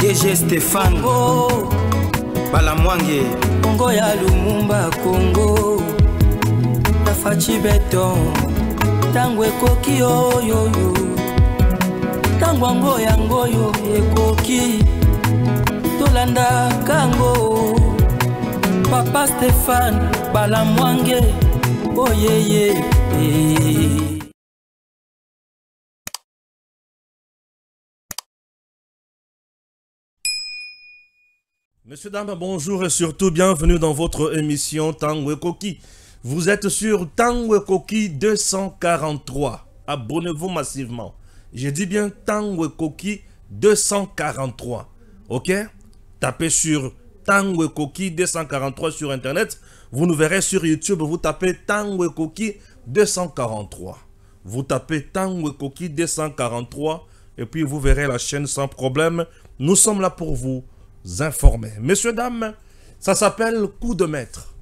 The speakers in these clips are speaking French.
DG Stéphane Balamwange Congo ya Lumumba Congo Tafachi Beton Tango ekoki oyo Tango ango yango yo ekoki Tolanda kango Papa Stéphane Balamwange Oh yeah. Messieurs, dames, bonjour et surtout bienvenue dans votre émission Tango Ekoki. Vous êtes sur Tango Ekoki 243. Abonnez-vous massivement. J'ai dit bien Tango Ekoki 243. Ok? Tapez sur Tango Ekoki 243 sur internet. Vous nous verrez sur YouTube. Vous tapez Tango Ekoki 243. Vous tapez Tango Ekoki 243 et puis vous verrez la chaîne sans problème. Nous sommes là pour vous informer. Messieurs, dames, ça s'appelle coup de maître.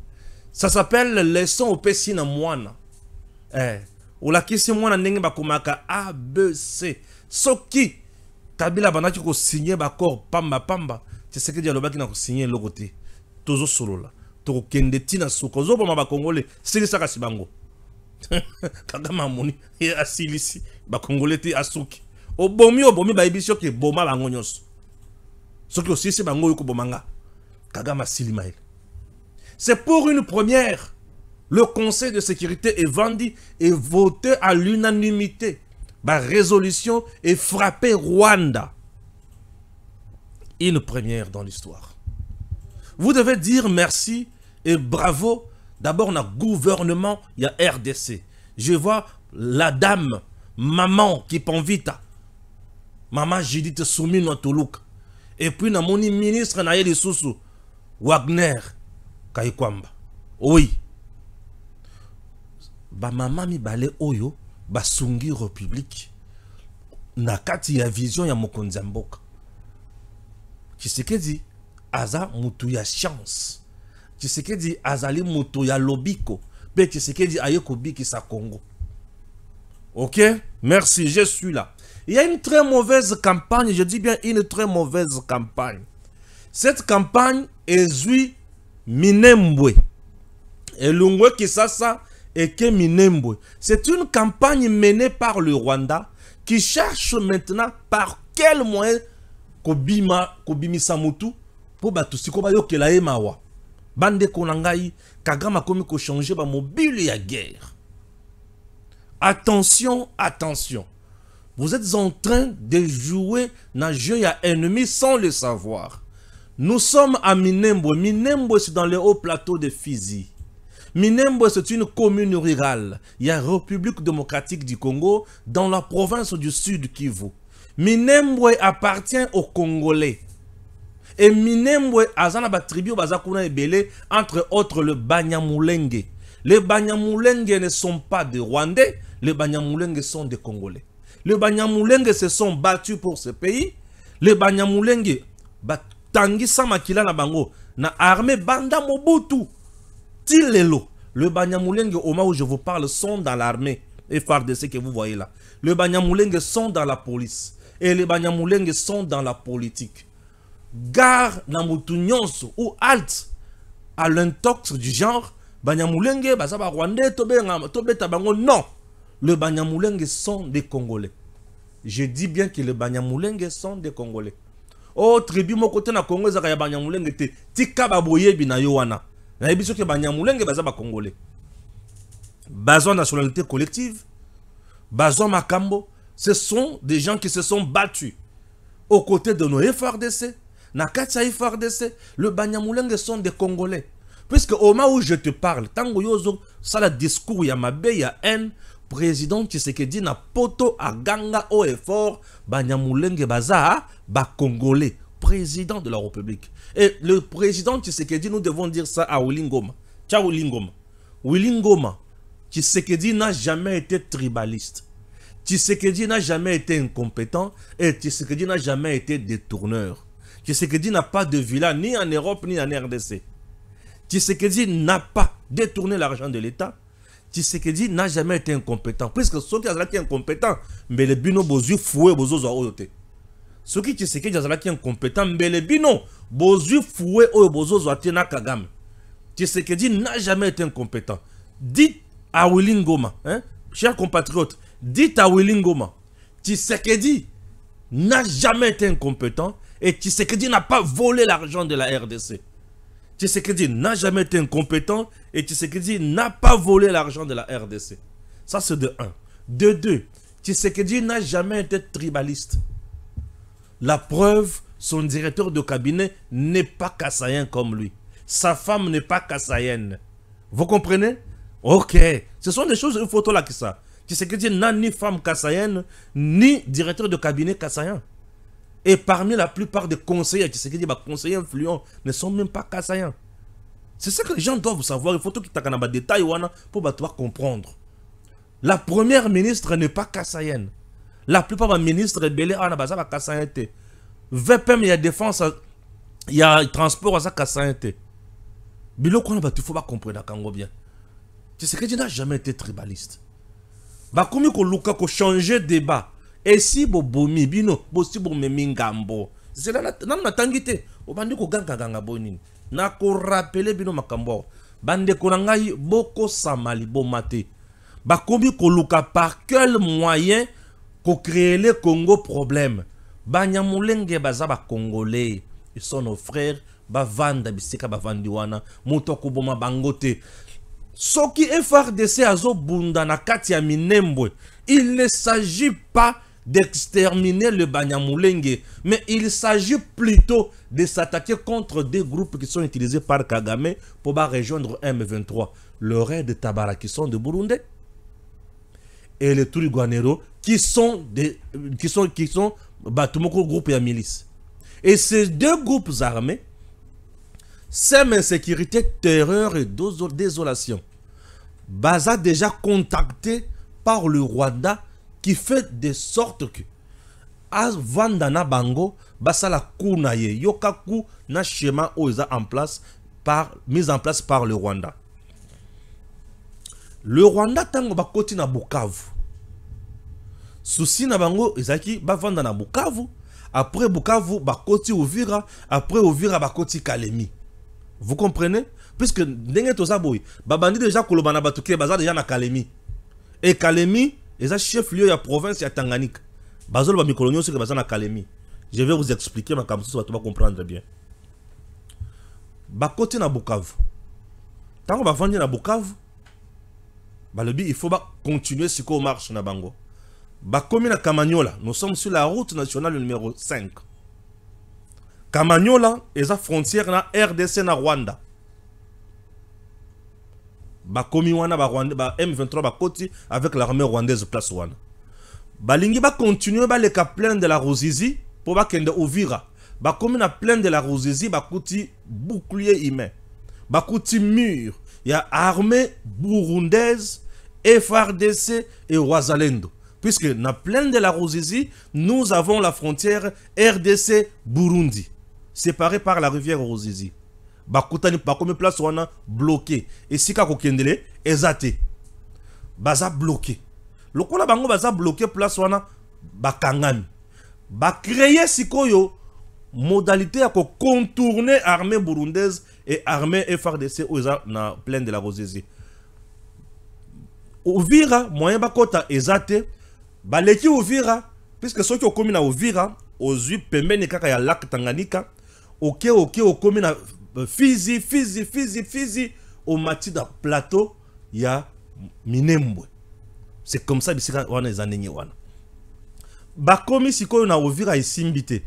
Ça s'appelle leçon au pessin moine. Ou la question moine n'engue bakumaka A, B, C. Soki, Kabila banaki ko signer bakor pamba pamba. Tu sais que dialogue qui n'a ko signer le côté. Tozo solo la. To kende tina soko. Zo ba congolais. C'est ça ka sibango. Kagama moni et asilisi ba congolais ti asuki. Obomi ba ibisio ke boma bango nyonso. Ce qui aussi c'est bango yoko bomanga Kagama Silimael. C'est pour une première. Le Conseil de sécurité est vendu et voté à l'unanimité. Ba résolution est frappé Rwanda. Une première dans l'histoire. Vous devez dire merci et bravo. D'abord, on a gouvernement, il y a RDC. Je vois la dame, maman qui vita. Maman Judith Soumino Toulouk. Et puis, na moni ministre na yeli susu Wagner Kaikwamba. Oui. Ba mama mi bale oyo ba sungi république na kati ya vision ya mokonzi mboka. Tshisekedi aza mutu ya chance. Tshisekedi azali mutu ya lobiko. Pe Tshisekedi ayeko biki sa Congo. Ok? Merci, je suis là. Il y a une très mauvaise campagne, je dis bien une très mauvaise campagne. Cette campagne est Zui Minembwe. Et Lungwe Kisasa et ke Minembwe. C'est une campagne menée par le Rwanda qui cherche maintenant par quel moyen Kobimi Samutu pour batusi ko bayo kela emawa. Bande konangai Kagama komi ko changer ba mobile ya guerre. Attention, attention. Vous êtes en train de jouer dans le jeu à ennemi sans le savoir. Nous sommes à Minembwe. Minembwe, c'est dans le haut plateau de Fizi. Minembwe, c'est une commune rurale. Il y a la République démocratique du Congo dans la province du Sud Kivu. Minembwe appartient aux Congolais. Et Minembwe, azana ba tribu bazakuna ebele, entre autres le Banyamulenge. Les Banyamulenge ne sont pas des Rwandais, les Banyamulenge sont des Congolais. Les Banyamulenge se sont battus pour ce pays. Les Banyamulenge, Tangi Samakila na bango, na armée Banda Mobutu. Tilelo. Le Banyamulenge, au moment où je vous parle, sont dans l'armée. Et FARDC que vous voyez là. Les Banyamulenge sont dans la police. Et les Banyamulenge sont dans la politique. Gare na Nyonso ou halte à l'intox du genre, Banyamulenge, Bazaba Rwandais, Tobe Tabango, non. Les Banyamulenge sont des Congolais. Je dis bien que les Banyamulenge sont des Congolais. Oh, tribu mon côté na Congo, Zaka ya Banyamulenge te tika baboye bina yowana. Na ebiso ke Banyamulenge bazaba Congolais. Bazon nationalité collective, Bazon Makambo, ce sont des gens qui se sont battus aux côtés de nos FARDC. Na katia FARDC, les Banyamulenge sont des Congolais. Puisque au moment où je te parle, tango yozo, ça le discours ya mabe ya haine. Président Tshisekedi na poto a ganga au effort Banyamulenge baza ba Congolais, président de la République. Et le président Tshisekedi, nous devons dire ça à Wilingoma. Ciao Wilingoma. Wilingoma, Tshisekedi n'a jamais été tribaliste. Tshisekedi n'a jamais été incompétent et Tshisekedi n'a jamais été détourneur. Tshisekedi n'a pas de villa ni en Europe ni en RDC. Tshisekedi n'a pas détourné l'argent de l'État. Tshisekedi n'a jamais été incompétent. Puisque ceux qui sont incompétents, mais les bino bozu foué bozo oyote. Ce qui Tshisekedi azala qui incompétent mbele bino bozu foué oyo bozo zoate na Kagame. Tshisekedi n'a jamais été incompétent. Dites à Willy Ngoma, hein, chers compatriotes, dites à Willy Ngoma, Tshisekedi n'a jamais été incompétent et Tshisekedi n'a pas volé l'argent de la RDC. Tshisekedi n'a jamais été incompétent et Tshisekedi n'a pas volé l'argent de la RDC. Ça c'est de 1. De 2, Tshisekedi n'a jamais été tribaliste. La preuve, son directeur de cabinet n'est pas kassayen comme lui. Sa femme n'est pas kassayenne. Vous comprenez? Ok. Ce sont des choses, une photo là qui ça. Tshisekedi n'a ni femme kassayenne, ni directeur de cabinet kassayen. Et parmi la plupart des conseillers, Tshisekedi, conseillers influents, ne sont même pas kassayens. C'est ça que les gens doivent savoir. Il faut tout qu'il y ait des détails pour pouvoir comprendre. La première ministre n'est pas kassayenne. La plupart des ministres rebelles sont kassayen. VPM, il y a défense, il y a transport à kassayen. Mais il faut comprendre bien. Tshisekedi n'a jamais été tribaliste. Comme il faut changer de débat. Et si vous bomi bino, si vous memi ngambo, c'est là na tangité. O bandi ko ganga ganga boni. Na ko rappeler bino makambo. Bande ko ngai boko samali bomate. Bakomi ko luka par quel moyen ko créer le Congo problème. Banyamulenge baza ba congolais. Ils sont nos frères. Ba vanda bisika ba vandiwana. Mutoko boma bangote. Soki FRDC azo bunda na kati ya Minembwe. Il ne s'agit pas d'exterminer le Banyamulenge, mais il s'agit plutôt de s'attaquer contre des groupes qui sont utilisés par Kagame pour rejoindre M23. Le raid de Tabara qui sont de Burundi et les Turiguanero qui sont Batumoko groupe et milice. Et ces deux groupes armés sèment insécurité, terreur et désolation. Baza déjà contacté par le Rwanda qui fait de sorte que Vandana Bango basala kunaye yokaku na schéma oza en place mis en place par le Rwanda. Le Rwanda tango bakoti na Bukavu. Souci na bango ezaki ba Vandana Bukavu, après Bukavu bakoti Uvira, après Uvira bakoti Kalemi. Vous comprenez? Puisque ndenge toza boy, babandi déjà kolobana batuke baza déjà na Kalemi. Et Kalemi est un chef-lieu de la province de Tanganyika. Bazol ba mikolonio c'est que baza na Kalemi. Je vais vous expliquer ma comme ça tu vas comprendre bien. Bakoti na Bukavu. Tango ba vandi na Bukavu, il faut continuer ce qu'on marche na bango. Bakomi na Kamanyola, nous sommes sur la route nationale numéro 5. Kamanyola est la frontière na RDC na Rwanda. Bakomi wana ba M23 bakoti avec l'armée rwandaise place wana. Balingi ba continuer ba le plein de la Ruzizi pour ba kende Uvira. Bakomi na plein de la Ruzizi bakoti bouclier humain. Bakoti mur. Il y a armée burundaise, FRDC et Wazalendo. Puisque na plein de la Ruzizi, nous avons la frontière RDC-Burundi, séparée par la rivière Ruzizi. Bakutani bakomi place wana bloqué. Et si ka kokendele ezate. Baza bloqué. Lokola bango baza bloqué place wana bakangami. Ba créer sikoyo modalité à contourner armée burundaise et armée FRDC oza na plein de la Ruzizi. Uvira moyen bakota ezate. Baleki Uvira puisque ceux qui ont commis na Uvira ozu pembeni kaka ya lac Tanganyika. Ok okomi na Fizi, au Matida plateau, il y a Minembwe. C'est comme ça, on est en wana. Bakomi sikoyo na Uvira isimbite.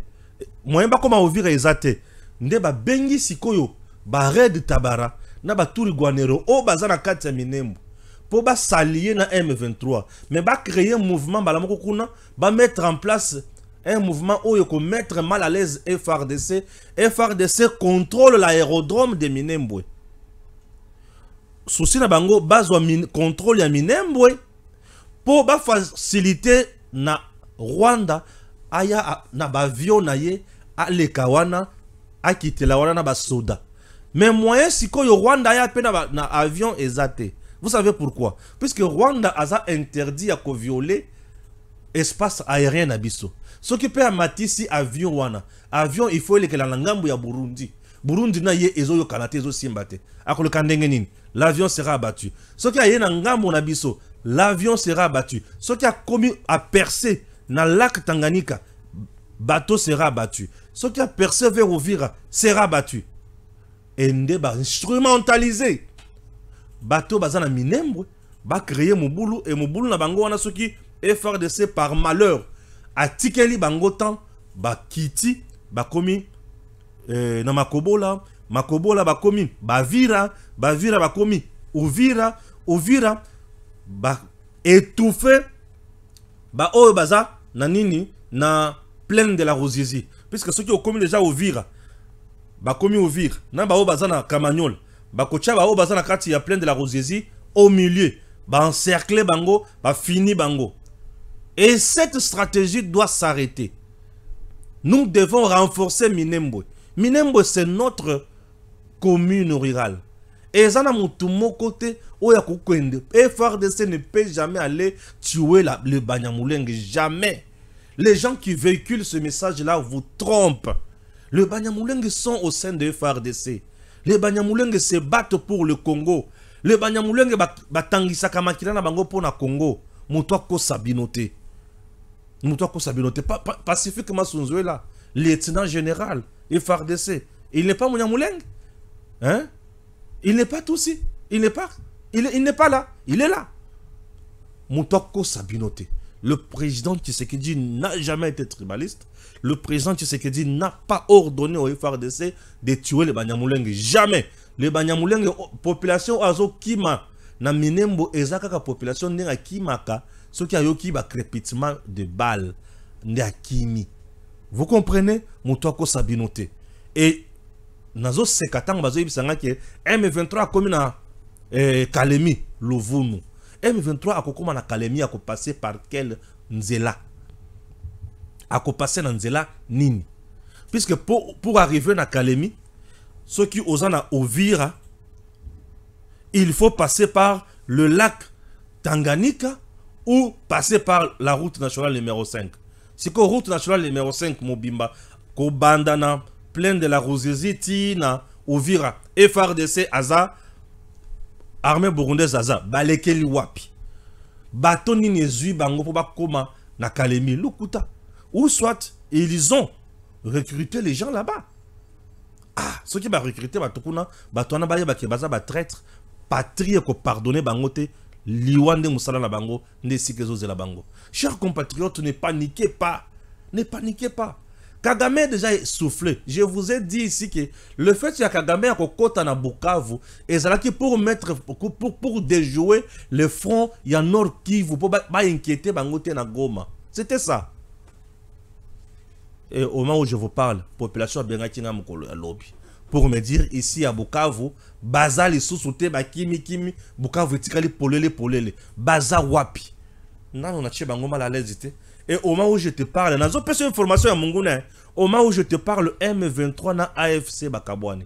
Moyen bakoma Uvira ezate. Nde ba bengi sikoyo ba raid Tabara na ba Turiguanero o bazana kati ya Minembwe. Pour ba s'allier na M23, mais ba créer un mouvement balamoko kuna, ba mettre en place un mouvement où il faut mettre mal à l'aise FRDC. FRDC contrôle l'aérodrome de Minembwe. Souci na bango bazwa contrôle ya Minembwe pour ba faciliter na Rwanda aya na ba avion na ye a lekawana a kitela wana na ba soda. Mais moyen sikoyo Rwanda ya pe na avion ezate. Vous savez pourquoi? Puisque Rwanda a interdit à violer espace aérien na biso. Ce qui peut matisi avion wana. Avion il faut que la ngambu ya Burundi. Burundi na ye ezo yo kanate ezo simbate. Ako le kandenge nini. L'avion sera abattu. Ce qui a yé na ngambu na biso, l'avion sera abattu. Ce qui a commis à percer dans le lac Tanganyika, bateau sera abattu. Ce qui a percé vers Uvira sera abattu. Et ndeba instrumentalisé. Bateau bazana minembwe ba créer Moubulu et Moubulu na bango wana ce qui est FARDC par malheur a tikeli bango temps ba kiti ba komi na makobola ba komi bavira ba komi Uvira ba étouffé ba oyo baza na nini na plaine de la Ruzizi puisque ceux qui ont commis déjà Uvira ba komi Uvira na ba oyo baza na Kamanyola ba kocha ba oyo baza na kati ya plaine de la Ruzizi au milieu ba encercler bango ba fini bango. Et cette stratégie doit s'arrêter. Nous devons renforcer Minembwe. Minembwe, c'est notre commune rurale. Et ça, mon côté, FARDC ne peut jamais aller tuer le Banyamulenge. Jamais. Les gens qui véhiculent ce message-là vous trompent. Les Banyamulenge sont au sein de FARDC. Les Banyamulenge se battent pour le Congo. Les Banyamulenge batangisa kamakira na bango pour na Congo. Moutouako ko sabinote. Pacifique Massunzuela, lieutenant général, FARDC. Il n'est pas Mouniamoulengue. Hein? Il n'est pas Tutsi. Il n'est pas là. Il est là. Moutouako Sabinote. Le président Tshisekedi n'a jamais été tribaliste. Le président Tshisekedi n'a pas ordonné au FARDC de tuer les Banyamulenge. Jamais. Les Banyamulenge, population Azo Kima, na Minembo, ezaka population nenga Kimaka. Ce qui a eu un crépitement de balles, Ndiakimi. Vous comprenez? Moutouako Sabinote. Et Nazo Sekatang Bazo Ibisanga qui M23 a commis na Kalemi, Lovunu. M23 a commis na Kalemi, a passé par quel Nzela? A passé na Nzela Nini. Puisque pour arriver na Kalemi, ceux qui osent na Ovira, il faut passer par le lac Tanganyika ou passer par la route nationale numéro 5. C'est que route nationale numéro 5, Mobimba, Kobandana, plaine de la Ruzizi, Tina, Uvira, FARDC, Aza, armée burundaise Aza, Balekeli Wapi. Bateau nini zui bango pour bakoma na Kalemi, Lukuta. Ou soit, ils ont recruté les gens là-bas. Ah, ceux qui va recruter, Batokuna, Batouana Baye Bakebaza, Batraître, patrie ko pardonner bangote. Liwande Moussala la bango, Nesikezo la bango. Chers compatriotes, ne paniquez pas. Ne paniquez pas. Kagame est déjà soufflé. Je vous ai dit ici que le fait que Kagame a kokota na Bukavu, et c'est pour mettre, pour déjouer le front, il y a Nord Kivu, pour pas inquiéter bangote na Goma. C'était ça. Et au moment où je vous parle, population a bien mukolo ya lobby. Pour me dire ici à Bukavu, Baza les sous-soutés, Kimi, Bukavu tikali polele, Baza wapi. Non, on a tché bango mal à l'aise. Et au moment où je te parle, dans une petite information à Mungune, au moment où je te parle, M23 na AFC Bakabouane.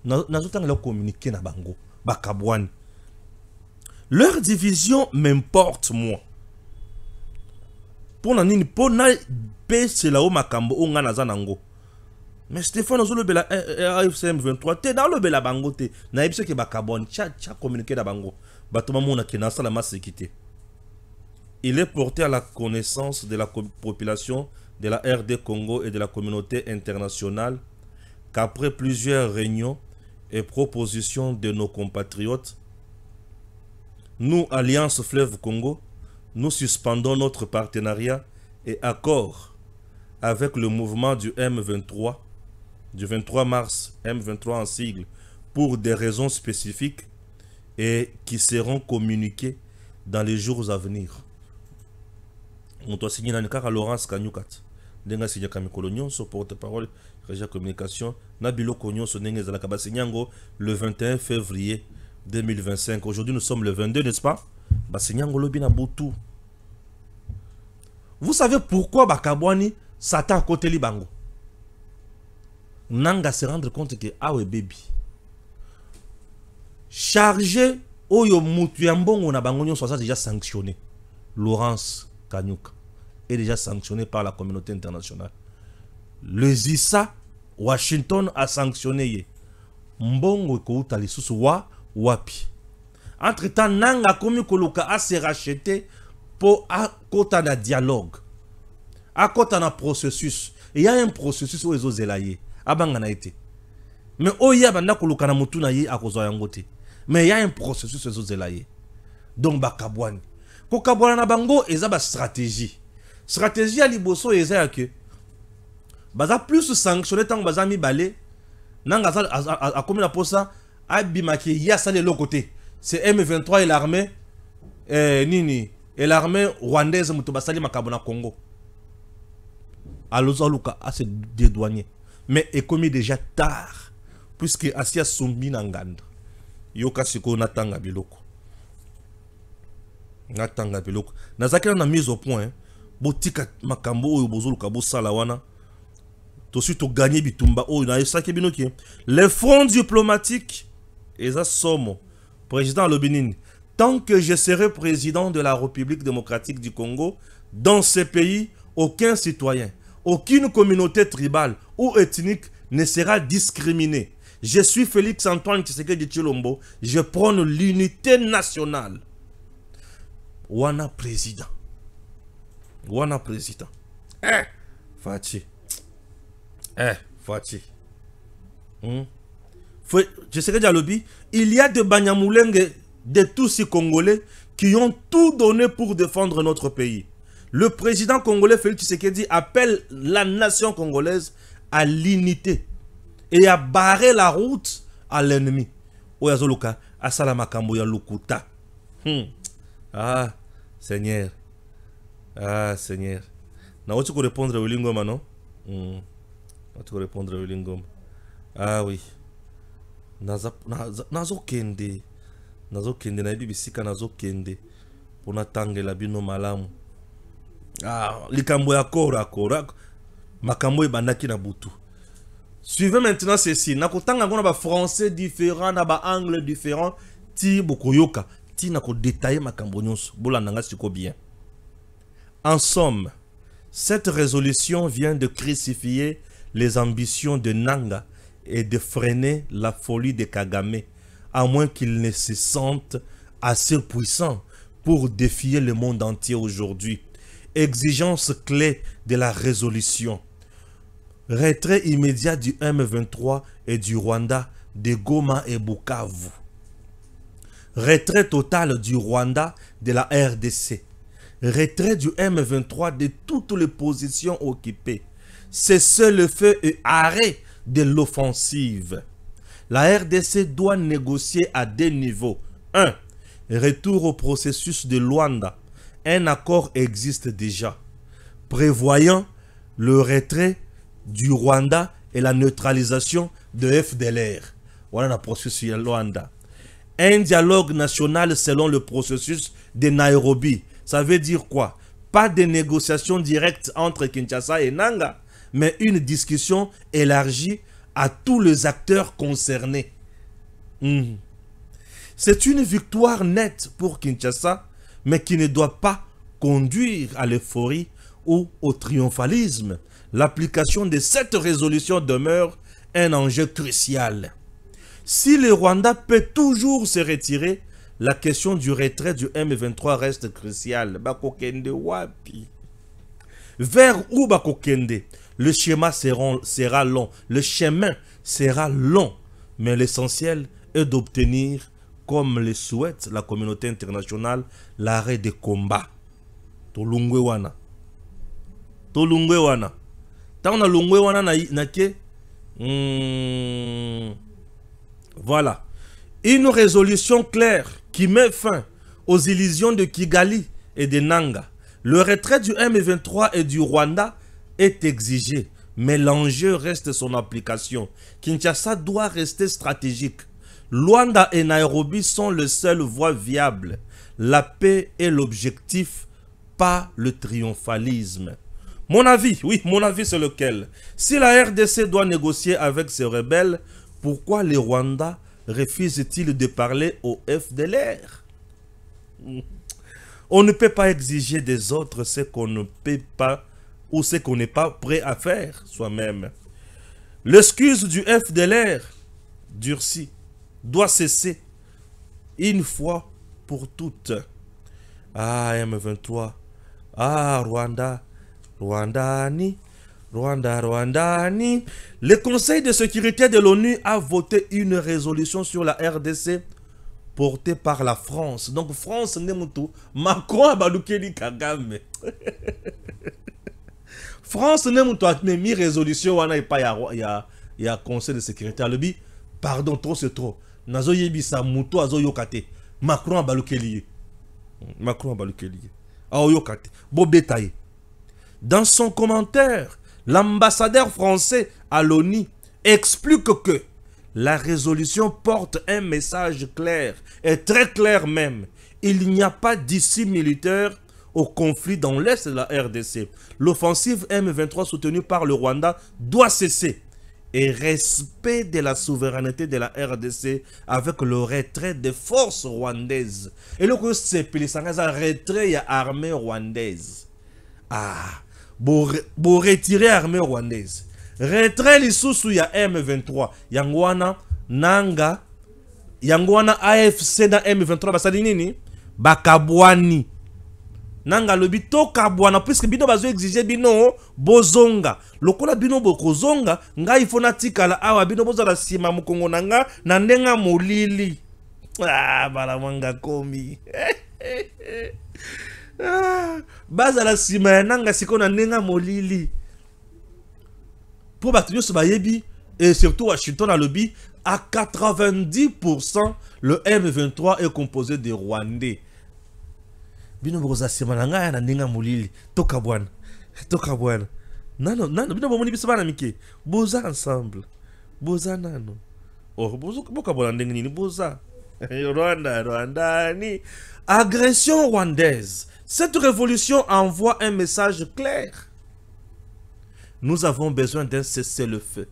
Dans un temps, ils ont communiqué na bango, Bakabouane. Leur division m'importe, moi. Pour na nini, pour na baisse là où Makambo, on a nazanango. Mais Stéphane, on a le AFC M23, t'es dans le bela bango, t'es. Na ipse ke Bakabouane, tcha communiqué na bango. Batoma mona ke nasa la masse équité. Il est porté à la connaissance de la population de la RD Congo et de la communauté internationale qu'après plusieurs réunions et propositions de nos compatriotes, nous, Alliance Fleuve Congo, nous suspendons notre partenariat et accord avec le mouvement du M23, du 23 mars, M23 en sigle, pour des raisons spécifiques et qui seront communiquées dans les jours à venir. On doit signer dans le cas à Laurence Kanyukat. Denga signé Kamikolo Nyonso, porte-parole, Régia Communication, Nabilo Konyonso, Nenga Zalakaba Signango, le 21 février 2025. Aujourd'hui, nous sommes le 22, n'est-ce pas? Basignan Lobina Boutou. Vous savez pourquoi Bakabouani s'attend à côté Libango? Nanga se rendre compte que Awe Baby chargé Oyo Mutuyambongo na Bangonyo soit déjà sanctionné. Laurence Kanyuka est déjà sanctionné par la communauté internationale. Le ZISA, Washington a sanctionné Mbongo Kouta lisusu wapi. Entre-temps, Nanga Komi Koluka a se racheté pour à côté d'un dialogue. À côté d'un processus. Il y a un processus où ils ont zélaye. Abangana été. Mais oh ya banda Koluka na mutu na ye a kozo yangote. Mais il y a un processus où ils ont zélaye. Donc bakabwani. Ko kabwana na bango eza ba stratégie. Stratégie à liboso eza que baza plus sanctionné tant baza mi balé. Nanga a commis la posa abimaki ya salé l'autre côté. C'est M23 et l'armée nini et l'armée rwandaise mutubasali makabona Congo. Alozaluka a se dédouané. Mais est commis déjà tard puisque Asia Sumbi Nanganda. Yoka siko natanga biloko. Natanga biloko. Nazakela na mise au point botika makambo oyo bozoluka bosala wana. To suite au gagné bitumba oyo na esaki binoki. Les fronts diplomatiques et ça somme président Lobinine. Tant que je serai président de la République démocratique du Congo, dans ce pays, aucun citoyen, aucune communauté tribale ou ethnique ne sera discriminé. Je suis Félix Antoine Tshisekedi Tshilombo. Je prône l'unité nationale. Wana président. Wana président. Fati. Fati. Je sais que Dialobi, il y a des Banyamulenge de tous ces Congolais qui ont tout donné pour défendre notre pays. Le président congolais Félix Tshisekedi appelle la nation congolaise à l'unité et à barrer la route à l'ennemi. Oyazoluka, Asalama Kamboya Lukuta. Ah, Seigneur. Ah, Seigneur. Na tu peux répondre au Lingoma, non? Tu peux répondre au Lingoma. Ah oui. Nazo kende na bibisika nazo kende pona tangela bino malamu. Ah, likambo ya kora makambo ebandaki na butu. Suivez maintenant ceci. Nakotanga ngona ba français différents na ba anglais différents ti bokoyoka ti nako détailler makambo nyonso bolandanga siko bien. En somme, cette résolution vient de crucifier les ambitions de Nanga et de freiner la folie de Kagame, à moins qu'il ne se sente assez puissant pour défier le monde entier aujourd'hui. Exigence clé de la résolution. Retrait immédiat du M23 et du Rwanda de Goma et Bukavu. Retrait total du Rwanda de la RDC. Retrait du M23 de toutes les positions occupées. Cessez le feu et arrêt de l'offensive. La RDC doit négocier à deux niveaux. 1. Retour au processus de Luanda. Un accord existe déjà, prévoyant le retrait du Rwanda et la neutralisation de FDLR. Voilà le processus de Luanda. Un dialogue national selon le processus de Nairobi. Ça veut dire quoi? Pas de négociation directe entre Kinshasa et Nanga, mais une discussion élargie à tous les acteurs concernés. C'est une victoire nette pour Kinshasa, mais qui ne doit pas conduire à l'euphorie ou au triomphalisme. L'application de cette résolution demeure un enjeu crucial. Si le Rwanda peut toujours se retirer, la question du retrait du M23 reste cruciale. Bakokende wapi? Vers où Bakokende? Le schéma sera long. Le chemin sera long. Mais l'essentiel est d'obtenir, comme le souhaite la communauté internationale, l'arrêt des combats. Tolungwe wana. Tolungwe wana. Taona lungwe wana na ke. Voilà. Une résolution claire qui met fin aux illusions de Kigali et de Nanga. Le retrait du M23 et du Rwanda est exigé, mais l'enjeu reste son application. Kinshasa doit rester stratégique. Luanda et Nairobi sont les seules voies viables. La paix est l'objectif, pas le triomphalisme. Mon avis, oui, mon avis c'est lequel? Si la RDC doit négocier avec ses rebelles, pourquoi les Rwandais refusent-ils de parler au FDLR? On ne peut pas exiger des autres ce qu'on ne peut pas ou ce qu'on n'est pas prêt à faire soi-même. L'excuse du FDLR durci doit cesser une fois pour toutes. Ah, M23. Ah, Rwanda. Rwandani. Rwandani. Le Conseil de sécurité de l'ONU a voté une résolution sur la RDC portée par la France. Donc, France, Macron a balukeli Kagame. France, a mis résolution, il y a Conseil de sécurité. Alobi, pardon, trop c'est trop. Nazo yebisa muto azo yokate. Macron a balukeli. Macron a balukeli. Ah, yokate. Bo bétail. Dans son commentaire, l'ambassadeur français à l'ONU explique que la résolution porte un message clair, et très clair même. Il n'y a pas d'issue militaire au conflit dans l'est de la RDC. L'offensive M23 soutenue par le Rwanda doit cesser. Et respect de la souveraineté de la RDC avec le retrait des forces rwandaises. Et le coup, c'est un retrait de l'armée rwandaise. Ah, pour retirer l'armée rwandaise. Retrait les sous ya M23. Yangwana, Nanga, Yangwana AFC na M23. Basali nini? Bakabwani. Nanga lobi to kabwana puisque bino bazo exiger bino bozonga. Lokola bino bokozonga, nga ifona tikala awa bino bozala sima mukongo nanga na ndenga molili. Ah, balamanga komi. Bazala sima nanga sikona ndenga molili. Pour battre ce bayebi et surtout Washington a lobby à 90% le M23 est composé de Rwandais. Bino boza semananga na ninga mulili toka bwana nano bino bomoni bisabana mike boza ensemble boza nano boka bwana ndenge nini boza Rwandani agression rwandaise. Cette révolution envoie un message clair. Nous avons besoin d'un cessez-le-feu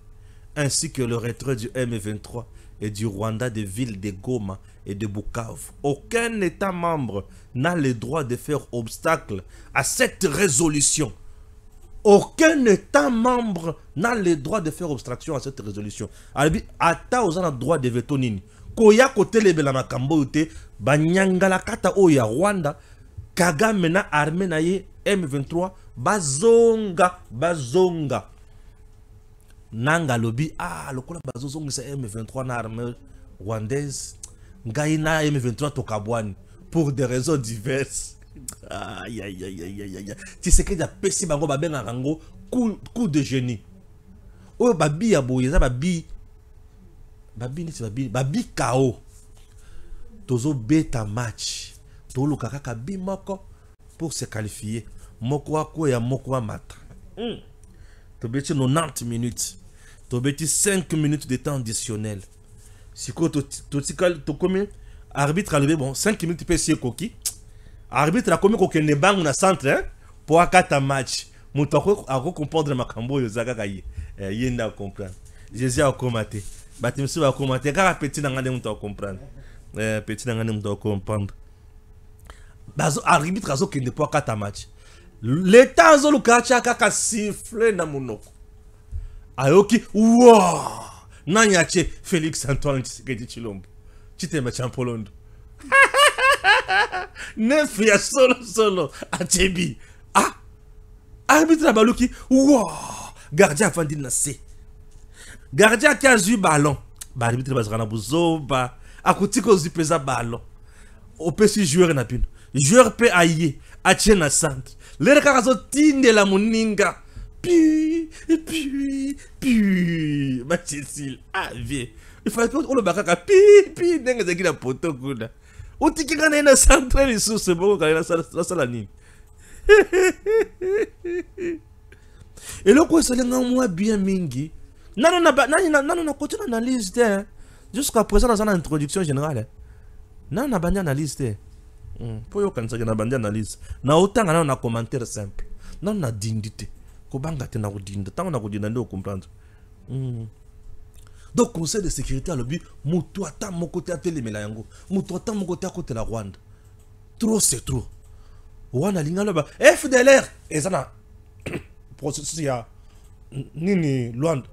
ainsi que le retrait du M23 et du Rwanda des villes de Goma et de Bukavu. Aucun État membre n'a le droit de faire obstacle à cette résolution. Aucun État membre n'a le droit de faire obstacle à cette résolution. Ata ozana droit de veto nini. Koya kote lebela makambo ute banyangala kata oya Rwanda Kagame na armée na ye M23 bazonga. Nanga lobi lokola bazonga sa M23 na armée rwandaise. Ngai na M23 tokabwani pour des raisons diverses. Aïe. Tu sais que y a pesi bango babenga rango coup de génie. Oh babi ya boye za babi KO. Tozo beta match. Tolo kaka bi moko pour se qualifier. Moko ko ya moko mata. Tobeti 90 minutes. Tobeti 5 minutes de temps additionnel. Si to komi arbitre a levé bon 5 minutes PC koki. Arbitre a commis kokende bang na centre pour akata match. Mutako a comprendre makambo yo zaka kaye. Yenda comprendre. Jésus a commenté. Batimsi va commenter car petit na ngane muto comprendre. Petit na ngane muto comprendre. Bazo arbitre azo kende pour akata match. L'état zo lukacha kaka siffler na munoko. Ayoki wow! Nanyache Félix Antoine Tshisekedi Tshilombo. Chitemba champolondo. Neuf ya solo Achebi. Arbitre baluki. Wow! Gardien fandi na C. Gardien qui a eu ballon. Arbitre bazana buzoba. Akutiko zipeza ballon. Opesi joueur na pino. Joueur pe aye. Ache na centre. Lere kakazo tinde la muninga. Puis, ma Cécile, viens. Il faut qu'on le baka puis, n'est-ce que la poto kuda. On dit qu'il y a un centre les sous c'est bon quand il y a la salani. Et le quoi c'est le moi bien mingi. Non, continue l'analyse jusqu'à présent dans une introduction générale. Non, na bandi analyse. Pour yo kanisa na bandi analyse. Na autant na commentaire simple. Non na dindité. Kobanga te na kodinda tango na kodinda ndio comprendre. Donc conseil de sécurité à l'objet mutu ata moko te atelemela yango mutu ata moko te akote la Rwanda. Trop c'est trop. wana lingalo ba FDLR ezana processus ya nini Luanda.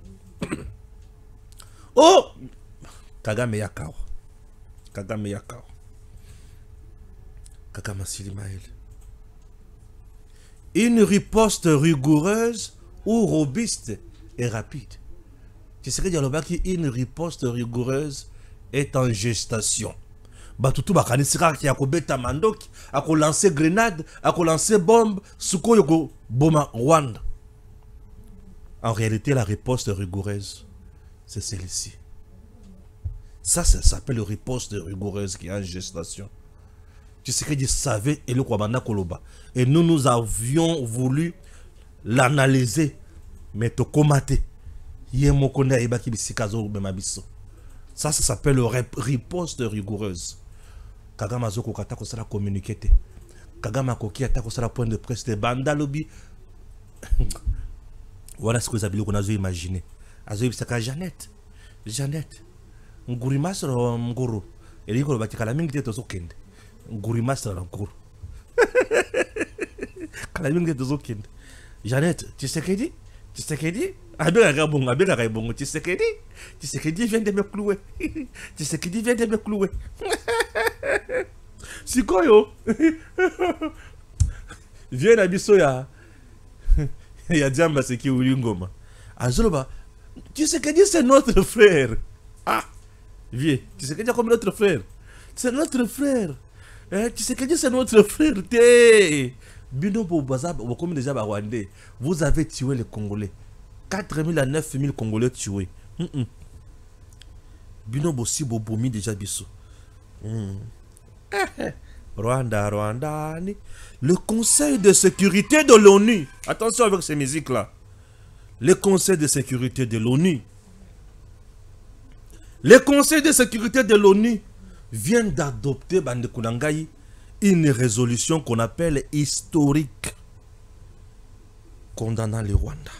Oh Kagame yakao. Kagame yakao. Kagame Silimaël. Une riposte rigoureuse ou robuste et rapide. Tu sais que une riposte rigoureuse est en gestation. Batutu bakanisira ki akobeta mandoki, ako lancer grenade, ako lancer bombe, suko yoko boma Rwanda. En réalité, la riposte rigoureuse, c'est celle-ci. Ça s'appelle une riposte rigoureuse qui est en gestation. Tu sais que je savais et le Kwabanda Koloba. Et nous avions voulu l'analyser, mais te comater. Ça s'appelle riposte rigoureuse. Kagama Zoko Kata ko sala communiquer. Kagama Koki ata ko sala point de presse de banda lobby. Voilà ce que vous avez imaginé. Azo ibisaka Jeannette. Jeannette. Nguri masro mguru. Eliko batika la mingi teto zokende. Nguri masro mguru. Kala mingi teto zokende. Jeannette, tu sais qu'elle dit? Tu sais qu'elle dit? Abega bongo, tu sais qu'elle dit? Tu sais qu'elle dit vient de me clouer. Tu sais qu'elle dit vient de me clouer. Sikoyo. Viens à biso ya. Ya Diamba Seki Ngoma. Azoloba. Tu sais qu'elle dit c'est notre frère. Ah. Viens. Tu sais qu'elle dit comme notre frère. C'est notre frère. Tu sais qu'elle dit c'est notre frère. Bino Bobazab, comme déjà Rwandais. Vous avez tué les Congolais. 4000 à 9000 Congolais tués. Bino Bossi Bobomi déjà biso. Rwanda. Le Conseil de sécurité de l'ONU. Attention avec ces musiques-là. Le Conseil de sécurité de l'ONU. Le Conseil de sécurité de l'ONU vient d'adopter Bandekunangai une résolution qu'on appelle historique condamnant le Rwanda.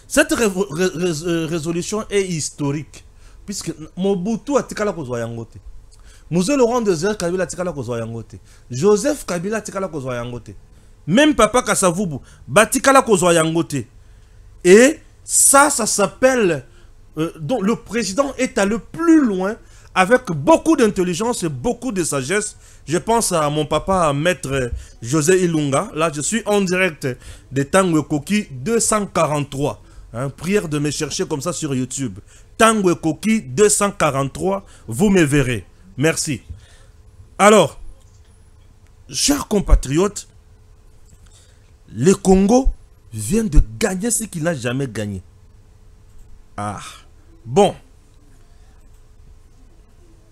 Cette résolution est historique puisque Mobutu a tikala kozwa yangote. Mouze Laurent Désiré Kabila tikala kozwa yangote. Joseph Kabila tikala kozwa yangote. Même Papa Kasavubu batikala kozwa yangote. Et ça s'appelle donc le président est allé plus loin avec beaucoup d'intelligence et beaucoup de sagesse. Je pense à mon papa, maître José Ilunga. Là, je suis en direct de Tango Koki 243. Hein, prière de me chercher comme ça sur YouTube. Tango Koki 243, vous me verrez. Merci. Alors, chers compatriotes, le Congo vient de gagner ce qu'il n'a jamais gagné. Ah, bon.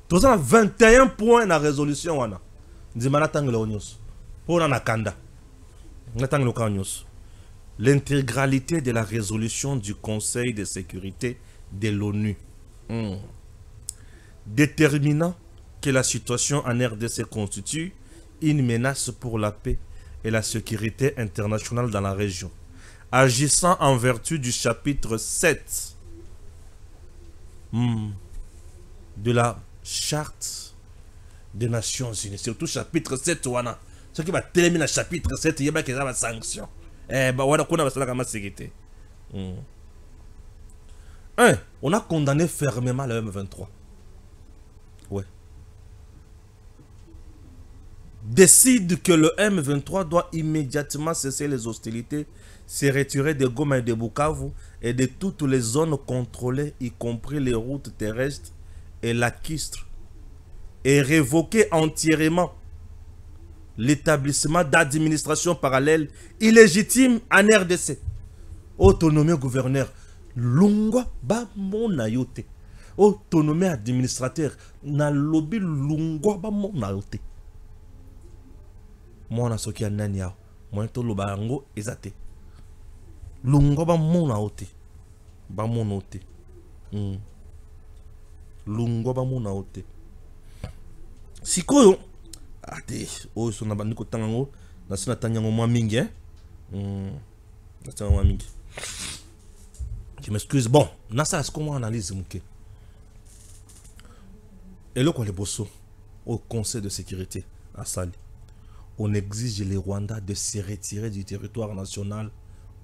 Tout ça, 21 points dans la résolution. L'intégralité de la résolution du Conseil de sécurité de l'ONU. Déterminant que la situation en RDC constitue une menace pour la paix et la sécurité internationale dans la région. Agissant en vertu du chapitre 7 de la Charte des Nations Unies. Surtout chapitre 7 wana. Ce qui va terminer le chapitre 7, il y a des sanctions. On a condamné fermement le M23. Ouais. Décide que le M23 doit immédiatement cesser les hostilités, se retirer de Goma et de Bukavu et de toutes les zones contrôlées, y compris les routes terrestres et lacustres, et révoquer entièrement l'établissement d'administration parallèle illégitime en RDC. Autonomie gouverneur. Lungwa ba mona yote. Autonomie administrateur. Na lobby lungwa ba mona yote. Mona soki ya nani yao. Mwana to loba yango ezate. Lungwa ba mona yote. Ba mona yote. Lungwa ba mona yote. Sikoyo. Ate. Oh, so na bandiko tangango. Nasina tangango mwa mingi, hein. Nasina mwa mingi. Je m'excuse. Bon, Nasa, est-ce qu'on analyse Mouké? Et le quoi les bosso au Conseil de sécurité à Sali. on exige les Rwandais de se retirer du territoire national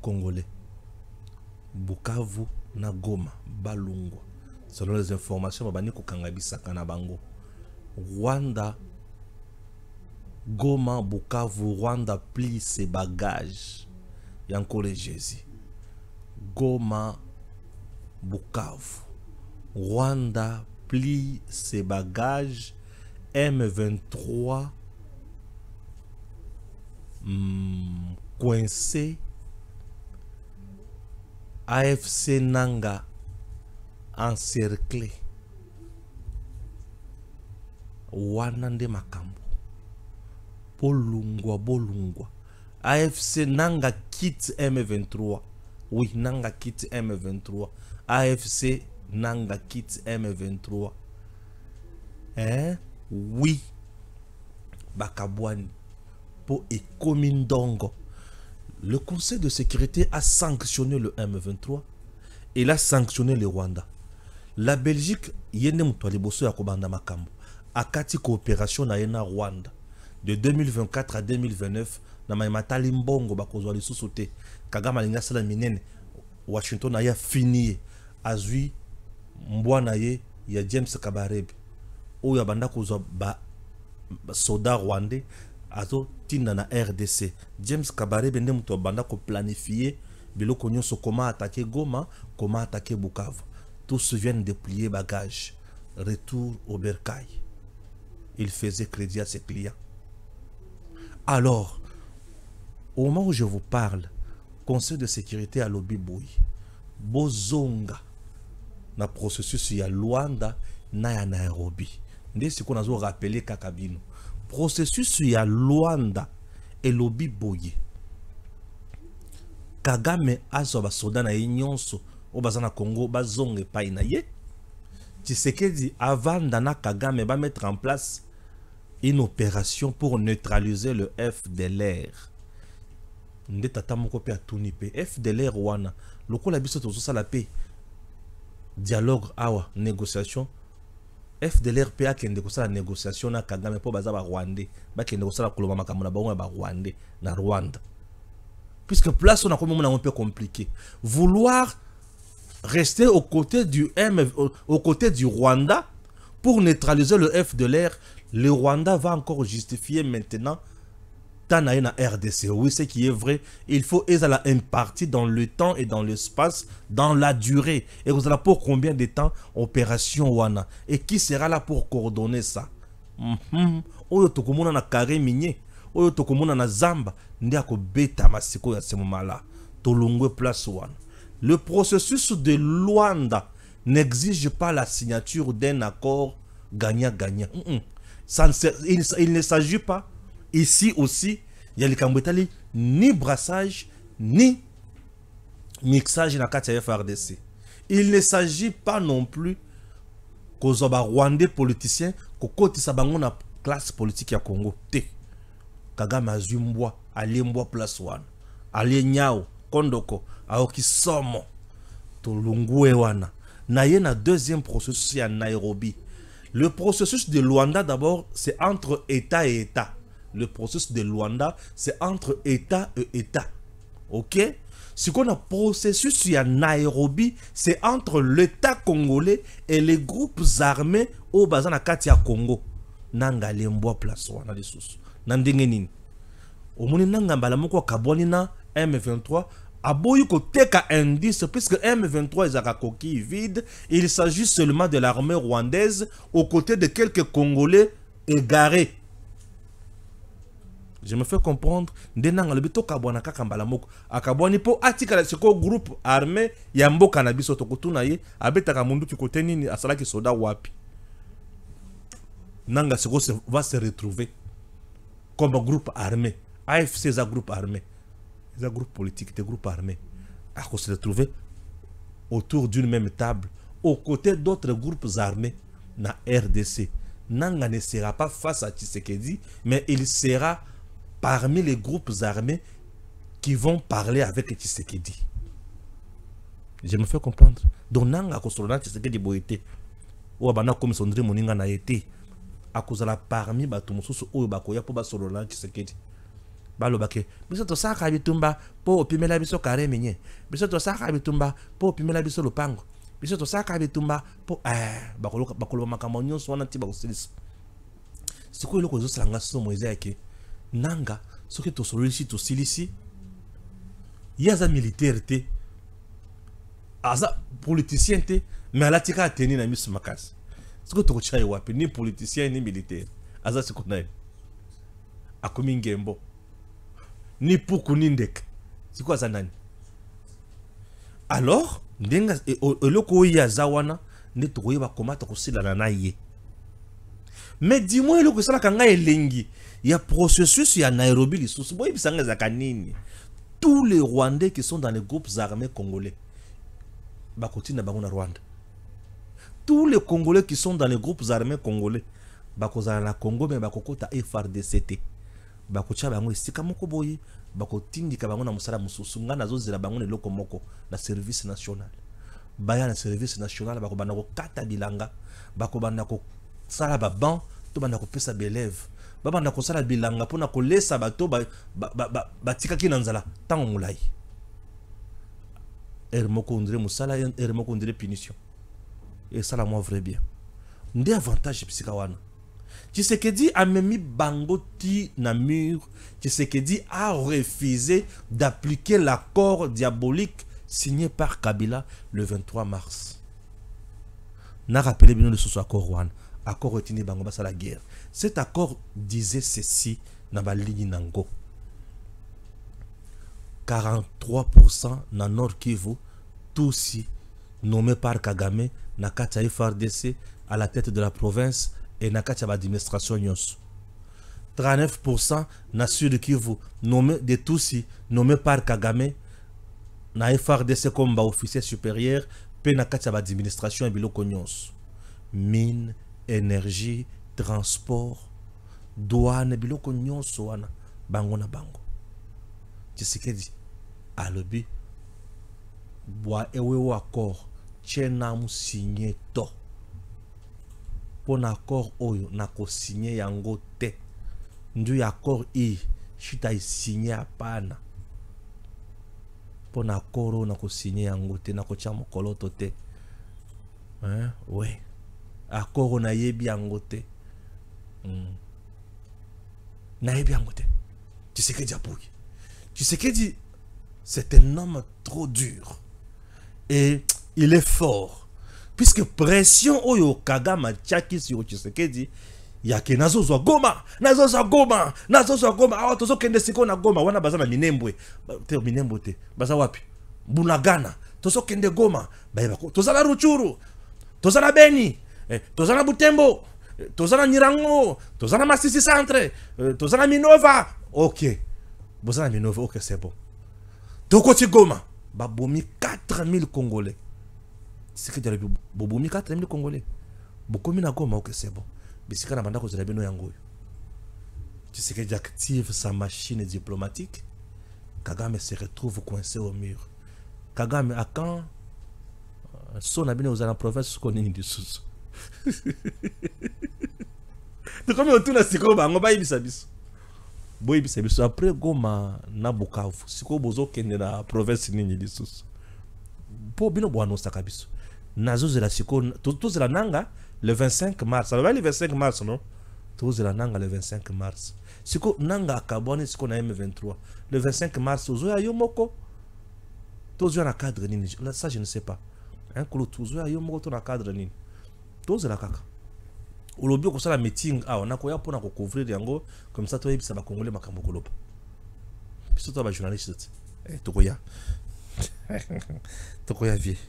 congolais. Bukavu na Goma, Balungwa. Selon les informations, Babani Kokangabisaka na bango. Rwanda, Goma, Bukavu, Rwanda plie ses bagages. Il y a encore les Jésus. Goma, Bukavu. Rwanda plie ses bagages. M23 coincé. AFC Nanga encerclé. Wanande makambo. Bolungwa. AFC Nanga quitte M23. Oui, Nanga quitte M23. AFC Nanga quitte M23. Hein? Oui. Bakabwani. Po Ekomindongo. Le Conseil de sécurité a sanctionné le M23 et il a sanctionné le Rwanda. La Belgique, yene mutwali boso ya kobanda makambo. Akati coopération na yena Rwanda. De 2024 à 2029, na maïmatali mbongo bakozwa lisusu te. Kagame alinga sala minene. Washington a fini. Azui mbwana ye ya James Kabarebe. Oya banda kozwa ba soda rwandais. Azo tinda na RDC. James Kabarebe nde muto banda ko planifier biloko nyonso comment attaquer Goma, comment attaquer Bukavu. Tous viennent déplier bagages. Retour au bercail. Il faisait crédit à ses clients. Alors, au moment où je vous parle, Conseil de sécurité à Lobi Boui, Bozonga, na processus ya Luanda, na ya Nairobi. Nde ce qu'on a rappelé Kakabino. Processus ya Luanda et Lobi Boye. Kagame azo basoda na nyonso o bazana Congo bazonge pa na ye. Tshisekedi avant dana Kagame va mettre en place une opération pour neutraliser le FDLR. Nde tata moko pe atuni pe FDLR wana lokola biso tozo sala pe dialogue awa négociation. FDLR PA qui est la négociation na Kagame pour baza ba Rwandais, ba qui est la koloma makamuna ba ba Rwandais na Rwanda. Puisque place on a comme un peu compliqué. Vouloir rester aux côtés du Rwanda pour neutraliser le FDLR, le Rwanda va encore justifier maintenant na RDC. Oui, ce qui est vrai, il faut être imparti dans le temps et dans l'espace, dans la durée. Et vous allez pour combien de temps opération wana? Et qui sera là pour coordonner ça? Oyo tokomona na carré minier, oyo tokomona na Zamba, ndiako beta masiko ya ce moment-là. Tolongwe place wana. Le processus de Luanda n'exige pas la signature d'un accord gagnant-gagnant. Il ne s'agit pas. Ici aussi, il y a les Kambetali, ni brassage, ni mixage dans la FRDC. Il ne s'agit pas non plus qu'aux Rwandais politiciens, qu'aux na classe politique ya Congo. Te. Kagame Azumboa, Alemboa place one. Ale Nyao, Kondoko, Aoki Somo, Tolungwe wana. Na yena deuxième processus à Nairobi. Le processus de Luanda d'abord, c'est entre État et État. Le processus de Luanda, c'est entre État et État. Ok? Ce qu'on a processus à Nairobi, c'est entre l'État congolais et les groupes armés au Bazana Katia Congo. Nanga lemboa place wana de sous. Nandengenin. Omoni nanga balamoko kaboni na M23. Aboyi ko teka indice puisque M23 est à coquille vide. Il s'agit seulement de l'armée rwandaise aux côtés de quelques Congolais égarés. Je me fais comprendre. Ndenanga lebito kabwana kakambala moko. Akabwani po atika la siko groupe armé yambo cannabis otokotuna ye abeta ka mundu kikote nini asala ki soda wapi. Nanga siko va se retrouver comme groupe armé. AFC est un groupe armé. C'est un groupe politique, des groupes armés. À se retrouver autour d'une même table, aux côtés d'autres groupes armés na RDC. Nanga ne sera pas face à Tshisekedi, mais il sera parmi les groupes armés qui vont parler avec Tshisekedi. Je me fais comprendre. Donc Nanga Kosolona Tshisekedi Boete. Ou abana comme Sondre Moninga na été. akozala parmi bato mosusu oyo bakoya po basolola Tshisekedi balobake biso tosaka bitumba po opimela biso kare minye biso tosaka bitumba po opimela biso lopango biso tosaka bitumba po bakoloba makambo nyonso wana ti bakosilisa sikoyo eloko ezosala nga somo eza yake nanga soki tosololisi tosilisi ye aza militaire te aza politicien te mais alatika ateni na miso makasi sikoyo tokotia ye wapi ni politicien ni militaire aza siko na ye akomi ngembo ni puku ni ndeke sikoyo aza nani alors ndenga eloko oyo aza wana nde tokoyeba komata kosilana na ye mais dis-moi eloko esalaka ngai elengi ya processus ya Nairobi lisusu boyebisanga ezaka nini tous les Rwandais qui sont dans les groupes armés congolais bakotina bango na Rwanda tous les Congolais qui sont dans les groupes armés congolais bakozala na Congo mais bakokota FRDC bakotia bango esika moko boye bakotindika bango na mosala mosusu nga nazozela bango na eloko moko na service national baya na service national bakobanda kokata bilanga bakobanda kosala baban to banda kopesa belève babanda kosala bilanga mpona kolesa bato batikaki na nzala ntango molai ere moko ondire mosala ere moko ondire punition esala moi vrai bien nde avantage bisika wana Tshisekedi a mis bango ti na mur. Tshisekedi a refusé d'appliquer l'accord diabolique signé par Kabila le 23 mars. N'a rappelé bien le sous-accord Rwanda. Accord retenu bango basa la guerre. Cet accord disait ceci na balini nango. 43% na Nord Kivu, Tutsi nommé par Kagame na kati FRDC à la tête de la province et na kati administration nyonso. 39% na Sud Kivu nommé de Tutsi nommé par Kagame na FRDC comme officier supérieur pe na kati administration biloko nyonso. Mine, énergie, transport, douane biloko nyonso wana bango na bango. Tshisekedi alobi boa ewe accord chena mu signé to pona accord oyo na ko signé yango te ndu accord i chita signé apana pona accord oyo na ko signé yango te na ko tia mokoloto te ouais accord na yebi yango te na yebi yango te Tshisekedi apuki. Tshisekedi, c'est un homme trop dur. Et il est fort. Puisque pression oyo Kagame tchaki sur Tshisekedi, yake nazozo Goma, nazozo Goma, nazozo Goma, ah tozo kende siko na Goma, wana baza na Minembwe. Te Minembwe te, baza wapi? Bunagana, tozo kende Goma, bayeba ko toza na Ruchuru, toza na Beni, toza na Butembo, toza na Nirango, toza na Masisi Centre, toza na Minova. OK. Bozana Minova, ok, c'est bon. Tokoti Goma, babomi 4000 Congolais. C'est que tu as bobomi 4000 Congolais. Bokomi na Goma, ok, c'est bon. Mais si tu as bandako zerabeno yango. Tu sais que tu actives sa machine diplomatique. Kagame se retrouve coincé au mur. Kagame a quand son abine aux la province connaît du sous. Donc comme on tourne à Siko, on va y bisabiso. Boy bisabiso après Goma na Bukavu siko bozo kende na province nini lisusu po bino bwano sakabiso nazo zela siko to zela nanga le 25 mars ça va le 25 mars non to zela nanga le 25 mars siko nanga kabone siko na M23 le 25 mars ozo ya yomoko to zo na cadre nini ça je ne sais pas un kolo to zo ya yomoko to na cadre nini to zela kaka Olobi ko sala meeting on a koya pona ko couvrir yango comme ça to yebisa ba congolais makambo koloba biso to ba journaliste tokoya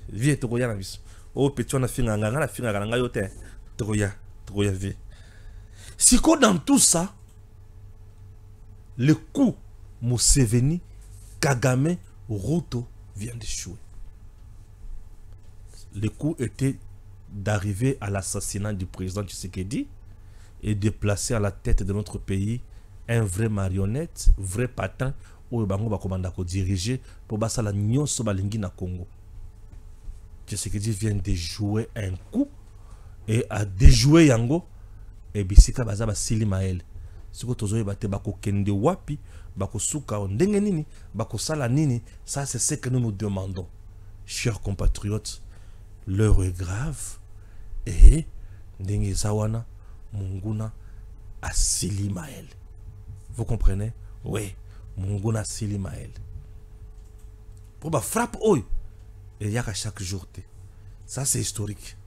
vie tokoya na biso o petit on a finga nganga na finga nganga yote tokoya vie siko dans tout ça le coup Museveni Kagame Ruto vient d'échouer. Le coup était d'arriver à l'assassinat du président Tshisekedi et de placer à la tête de notre pays un vrai marionnette, vrai patin où bango bakomanda ko diriger pour basa la nyonso balingi na Congo. Tshisekedi vient de jouer un coup et a déjoué yango et bisika baza ba sili mael siko tozoye bate bako kende wapi bako suka ndenge nini bako sala nini. Ça c'est ce que nous nous demandons, chers compatriotes. L'heure est grave et ndenge zawana munguna asili mael. Vous comprenez? Oui, munguna asili mael. Pour ba frappe oi et y a qu'à chaque jour. Ça c'est historique.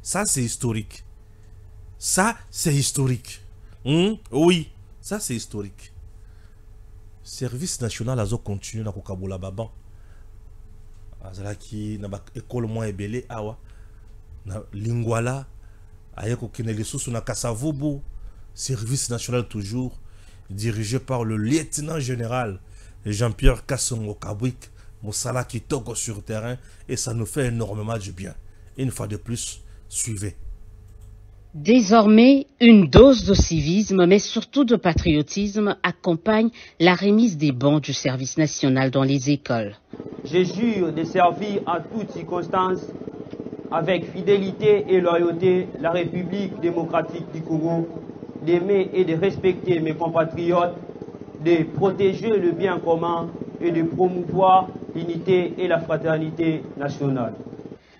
Ça c'est historique. Ça c'est historique. Oui, ça c'est historique. Service national azo continue na kokabola baban. Azalaki na ba école moins ebele awa na Lingwala ayeko kinele susu na Kasavubu. Service national toujours dirigé par le lieutenant général Jean-Pierre Kassongo Kabwik. Moussala qui toque sur terrain et ça nous fait énormément du bien. Une fois de plus, suivez. Désormais, une dose de civisme, mais surtout de patriotisme, accompagne la remise des bancs du service national dans les écoles. Je jure de servir en toutes circonstances, avec fidélité et loyauté, la République démocratique du Congo, d'aimer et de respecter mes compatriotes, de protéger le bien commun et de promouvoir l'unité et la fraternité nationale.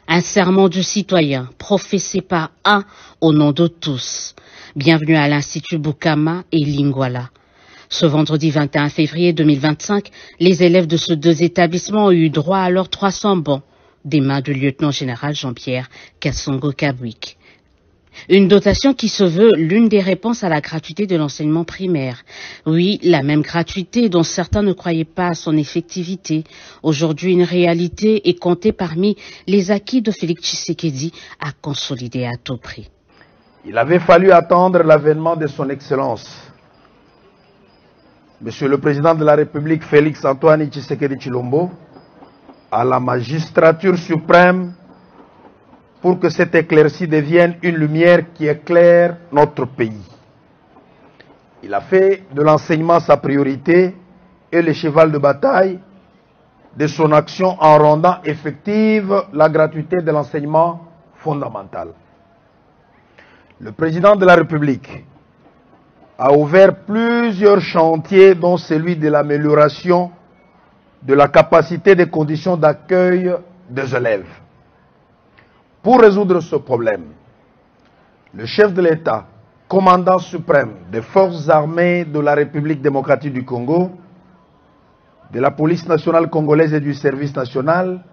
Un serment du citoyen professé par un au nom de tous. Bienvenue à l'Institut Bukama et Lingwala. Ce vendredi 21 février 2025, les élèves de ces deux établissements ont eu droit à leurs 300 bons des mains du lieutenant-général Jean-Pierre Kassongo Kabwik. Une dotation qui se veut l'une des réponses à la gratuité de l'enseignement primaire. Oui, la même gratuité dont certains ne croyaient pas à son effectivité. Aujourd'hui, une réalité est comptée parmi les acquis de Félix Tshisekedi à consolider à tout prix. Il avait fallu attendre l'avènement de son Excellence, Monsieur le Président de la République Félix Antoine Tshisekedi Tshilombo, à la magistrature suprême, pour que cette éclaircie devienne une lumière qui éclaire notre pays. Il a fait de l'enseignement sa priorité et le cheval de bataille de son action en rendant effective la gratuité de l'enseignement fondamental. Le président de la République a ouvert plusieurs chantiers, dont celui de l'amélioration de la capacité des conditions d'accueil des élèves. Pour résoudre ce problème, le chef de l'État, commandant suprême des forces armées de la République démocratique du Congo, de la police nationale congolaise et du service national,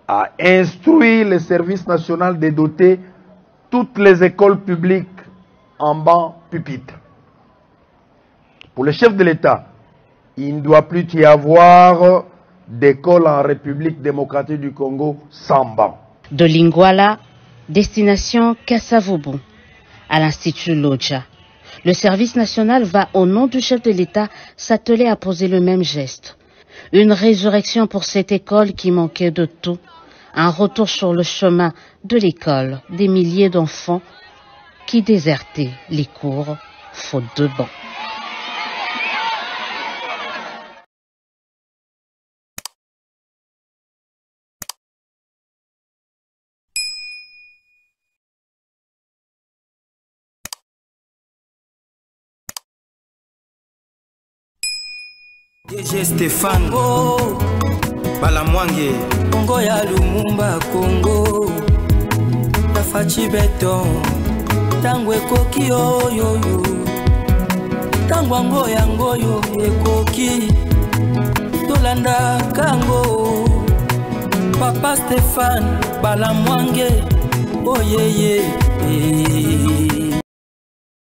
a instruit le service national de doter toutes les écoles publiques en bancs pupitres. Pour le chef de l'État, il ne doit plus y avoir d'école en République démocratique du Congo sans bancs. De Lingwala, destination Kasavubu, à l'Institut Lodja. Le service national va, au nom du chef de l'État, s'atteler à poser le même geste. Une résurrection pour cette école qui manquait de tout. Un retour sur le chemin de l'école des milliers d'enfants qui désertaient les cours faute de bancs. DG Stéphane Balamwange Congo ya Lumumba Congo Tafachi Beton Tango ekoki oyoyo Tango ango yangoyo ekoki Tolanda kango Papa Stéphane Balamwange Oyeye